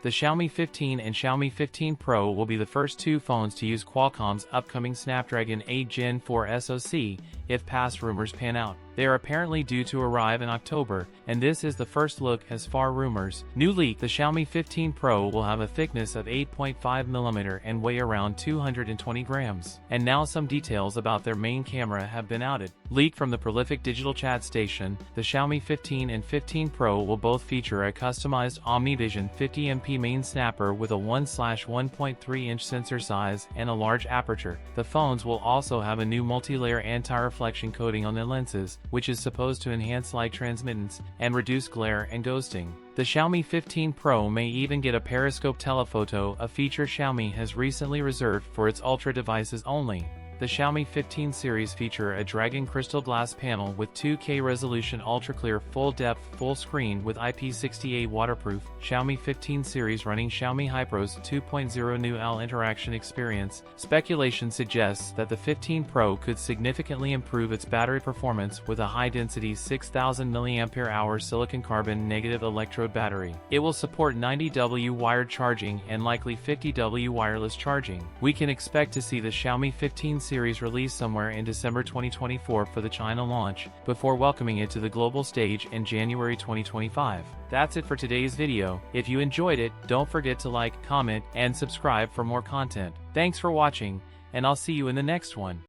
The Xiaomi 15 and Xiaomi 15 Pro will be the first two phones to use Qualcomm's upcoming Snapdragon 8 Gen 4 SoC, if past rumors pan out. They are apparently due to arrive in October, and this is the first look as far rumors. New leak: the Xiaomi 15 Pro will have a thickness of 8.5mm and weigh around 220 grams. And now some details about their main camera have been outed. Leak from the prolific digital chat station: the Xiaomi 15 and 15 Pro will both feature a customized OmniVision 50MP main snapper with a 1/1.3-inch sensor size and a large aperture. The phones will also have a new multi-layer anti-reflection coating on their lenses, which is supposed to enhance light transmittance and reduce glare and ghosting. The Xiaomi 15 Pro may even get a periscope telephoto, a feature Xiaomi has recently reserved for its Ultra devices only. The Xiaomi 15 series feature a Dragon crystal glass panel with 2K resolution ultra-clear full-depth full-screen with IP68 waterproof. Xiaomi 15 series running Xiaomi Hyperos 2.0 new L interaction experience. Speculation suggests that the 15 Pro could significantly improve its battery performance with a high-density 6000 mAh silicon carbon negative electrode battery. It will support 90W wired charging and likely 50W wireless charging. We can expect to see the Xiaomi 15 series released somewhere in December 2024 for the China launch, before welcoming it to the global stage in January 2025. That's it for today's video. If you enjoyed it, don't forget to like, comment, and subscribe for more content. Thanks for watching, and I'll see you in the next one.